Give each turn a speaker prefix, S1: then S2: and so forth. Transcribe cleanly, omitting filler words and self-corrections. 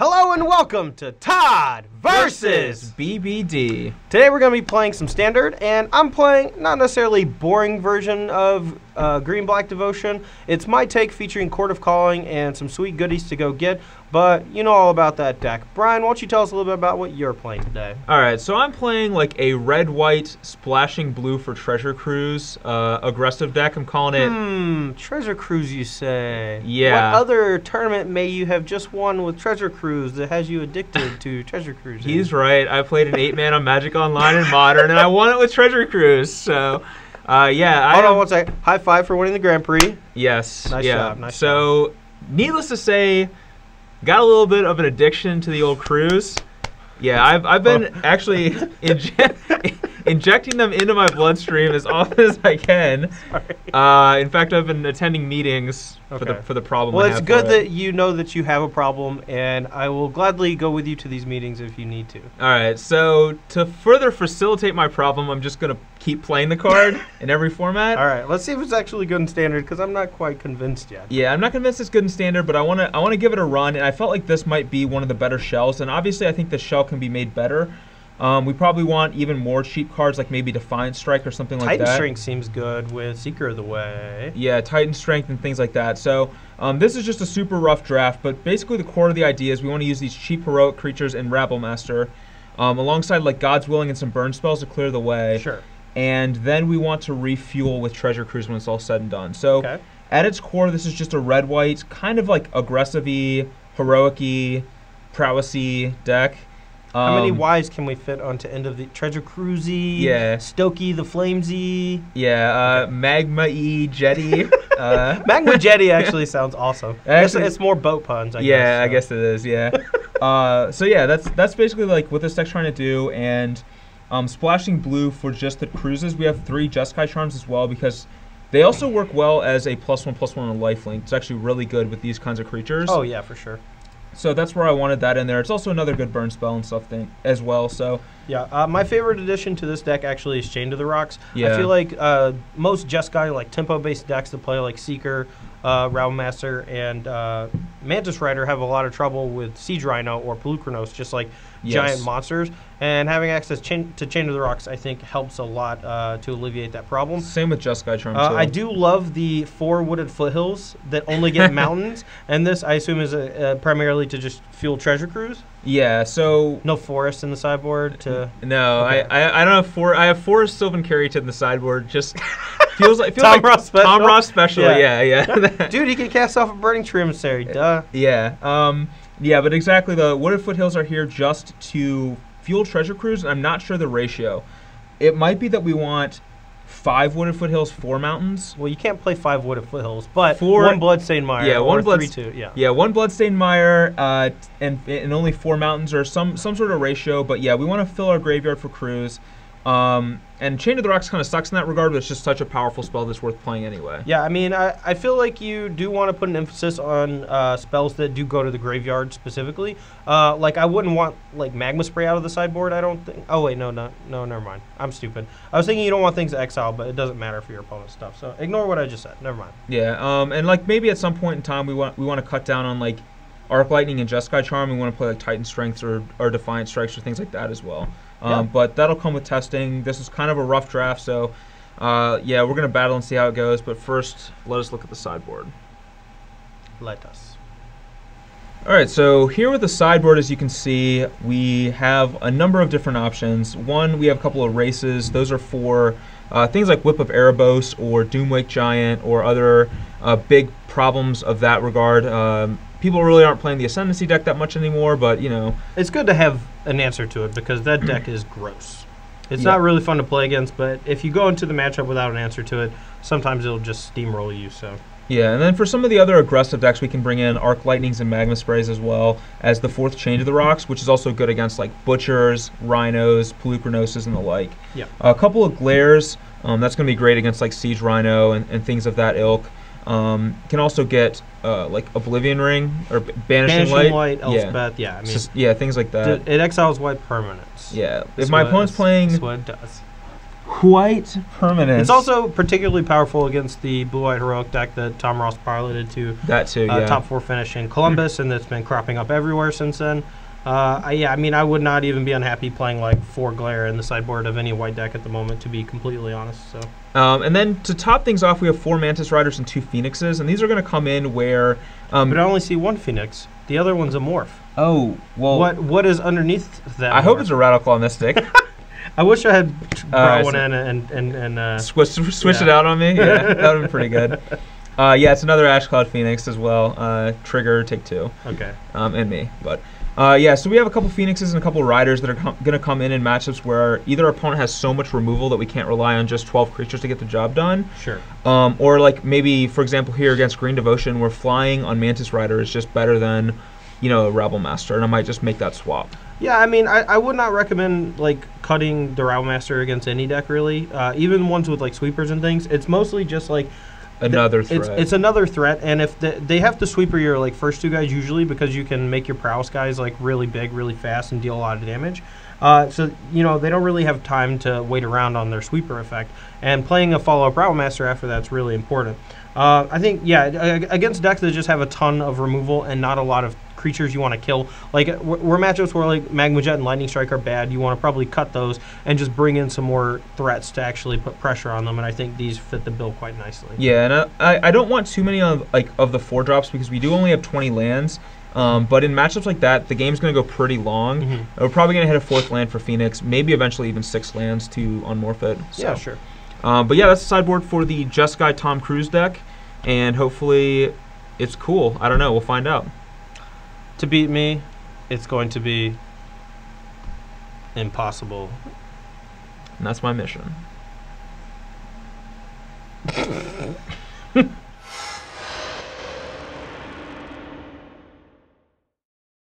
S1: Hello and welcome to Todd versus
S2: BBD.
S1: Today we're going to be playing some standard, and I'm playing not necessarily boring version of Green-Black Devotion. It's my take featuring Court of Calling and some sweet goodies to go get, but you know all about that deck. Brian, why don't you tell us a little bit about what you're playing today?
S2: Alright, so I'm playing like a red-white splashing blue for Treasure Cruise aggressive deck. I'm calling it...
S1: Treasure Cruise, you say?
S2: Yeah.
S1: What other tournament may you have just won with Treasure Cruise that has you addicted to Treasure Cruise?
S2: He's right. I played an 8-man on Magic Online and Modern, and I won it with Treasure Cruise, so... yeah.
S1: Hold on one second. High five for winning the Grand Prix.
S2: Yes.
S1: Nice job. Nice
S2: job. Needless to say, got a little bit of an addiction to the old cruise. Yeah, I've been actually injecting them into my bloodstream as often as I can. In fact, I've been attending meetings for the problem.
S1: Well, it's good that you know that you have a problem, and I will gladly go with you to these meetings if you need to.
S2: All right, so to further facilitate my problem, I'm just going to keep playing the card in every format.
S1: All right, let's see if it's actually good in Standard, because I'm not quite convinced yet.
S2: Yeah, I'm not convinced it's good in Standard, but I want to give it a run, and I felt like this might be one of the better shells, and obviously I think the shell can be made better. We probably want even more cheap cards, like maybe Defiant Strike or something like that.
S1: Titan Strength seems good with Seeker of the Way.
S2: Yeah, Titan Strength and things like that. So this is just a super rough draft, but basically the core of the idea is we want to use these cheap heroic creatures in Rabblemaster, alongside like God's Willing and some burn spells to clear the way.
S1: Sure.
S2: And then we want to refuel with Treasure Cruise when it's all said and done. So at its core, this is just a red-white, kind of like aggressive-y, heroic-y, prowess-y deck.
S1: How many Ys can we fit onto end of the Treasure Cruisey?
S2: Yeah.
S1: Stokey the Flamesy.
S2: Yeah. Magma-y, Jetty.
S1: Magma Jetty actually sounds awesome. Actually, it's more boat puns. I guess, so.
S2: I guess it is. Yeah. So yeah, that's basically like what this deck's trying to do. And splashing blue for just the cruises. We have 3 Jeskai Charms as well because they also work well as a +1/+1 on lifelink. It's actually really good with these kinds of creatures.
S1: Oh yeah, for sure.
S2: So that's where I wanted that in there. It's also another good burn spell and stuff as well. So
S1: yeah, my favorite addition to this deck actually is Chained to the Rocks.
S2: Yeah.
S1: I feel like most Jeskai, like tempo-based decks that play like Seeker, Realmmaster, and Mantis Rider have a lot of trouble with Siege Rhino or Pelucranos, just like giant monsters. And having access to Chain to the Rocks, I think, helps a lot to alleviate that problem.
S2: Same with Jeskai Charm, too.
S1: I do love the 4 wooded foothills that only get mountains, and this, I assume, is primarily to just fuel Treasure Cruise?
S2: Yeah, so...
S1: No forest in the sideboard to...
S2: No, okay. I don't have I have 4 Sylvan Caryatid in the sideboard, just... feels like
S1: Tom Ross Special?
S2: Tom Ross Special, yeah.
S1: Dude, he can cast off a Burning Tree Emissary, duh.
S2: Yeah, yeah, but exactly, the wooded foothills are here just to fuel Treasure Cruise, and I'm not sure the ratio. It might be that we want 5 wooded foothills, 4 mountains.
S1: Well, you can't play 5 wooded foothills, but 1 Bloodstained Mire.
S2: Yeah,
S1: or 3/2.
S2: Yeah, 1 Bloodstained Mire, and only 4 mountains, or some sort of ratio. But yeah, we want to fill our graveyard for Cruise. And Chain to the Rocks kind of sucks in that regard, but it's just such a powerful spell that's worth playing anyway.
S1: Yeah, I mean, I feel like you do want to put an emphasis on spells that do go to the graveyard specifically. Like, I wouldn't want, like, Magma Spray out of the sideboard, I don't think. Oh, wait, no, never mind. I'm stupid. I was thinking you don't want things to exile, but it doesn't matter for your opponent's stuff. So ignore what I just said. Never mind.
S2: Yeah, and, like, maybe at some point in time we want to cut down on, like, Arc Lightning and Jeskai Charm. We want to play, like, Titan Strengths or Defiant Strikes or things like that as well. But that'll come with testing. This is kind of a rough draft, so yeah, we're going to battle and see how it goes. But first, let us look at the sideboard.
S1: Let us.
S2: All right, so here with the sideboard, as you can see, we have a number of different options. One, we have a couple of races. Those are for things like Whip of Erebos or Doomwake Giant or other big problems of that regard. People really aren't playing the Ascendancy deck that much anymore, but, you know.
S1: It's good to have an answer to it because that deck is gross. It's not really fun to play against, but if you go into the matchup without an answer to it, sometimes it'll just steamroll you, so.
S2: Yeah, and then for some of the other aggressive decks, we can bring in Arc Lightnings and Magma Sprays as well as the 4th Chain to the Rocks, which is also good against, like, Butchers, Rhinos, Pelucranoses, and the like.
S1: Yeah.
S2: A couple of Glares, that's going to be great against, like, Siege Rhino and things of that ilk. Can also get like Oblivion Ring or Banishing Light,
S1: Elspeth, yeah. I mean,
S2: yeah, things like that.
S1: It exiles white permanents.
S2: Yeah, if my opponent's playing,
S1: that's what it does.
S2: quite permanent.
S1: It's also particularly powerful against the blue-white heroic deck that Tom Ross piloted to
S2: that too, yeah.
S1: top 4 finish in Columbus, and that's been cropping up everywhere since then. I mean, I would not even be unhappy playing like 4 Glare in the sideboard of any white deck at the moment, to be completely honest. So.
S2: And then to top things off, we have 4 Mantis Riders and 2 Phoenixes, and these are going to come in where...
S1: but I only see 1 Phoenix. The other one's a morph.
S2: Oh, well...
S1: What is underneath that
S2: I
S1: morph?
S2: hope it's a Rattleclaw Mystic.
S1: I wish I had brought one in and
S2: switch it out on me? Yeah, that would have been pretty good. Yeah, it's another Ash Cloud Phoenix as well. Trigger, take 2.
S1: Okay.
S2: And me, but... yeah, so we have a couple Phoenixes and a couple Riders that are going to come in matchups where either our opponent has so much removal that we can't rely on just 12 creatures to get the job done.
S1: Sure.
S2: Or like maybe, for example, here against Green Devotion, where flying on Mantis Rider is just better than, a Rabble Master, and I might just make that swap.
S1: Yeah, I mean, I would not recommend like cutting the Rabble Master against any deck really. Even ones with like sweepers and things. It's mostly just like
S2: another threat.
S1: It's another threat, and if they have to sweeper your like first 2 guys usually because you can make your prowess guys like really big, really fast, and deal a lot of damage. So they don't really have time to wait around on their sweeper effect. And playing a follow-up Rabble Master after that's really important. I think against decks that just have a ton of removal and not a lot of creatures you want to kill. Like we're matchups where like Magma Jet and Lightning Strike are bad. You want to probably cut those and just bring in some more threats to actually put pressure on them. And I think these fit the bill quite nicely.
S2: Yeah, and I don't want too many of the 4-drops because we do only have 20 lands. But in matchups like that, the game's going to go pretty long. Mm-hmm. We're probably going to hit a 4th land for Phoenix, maybe eventually even 6 lands to unmorph it. So.
S1: Yeah, sure.
S2: But yeah, that's the sideboard for the Just Guy Tom Cruise deck, and hopefully it's cool. I don't know. We'll find out.
S1: To beat me, it's going to be impossible.
S2: And that's my mission.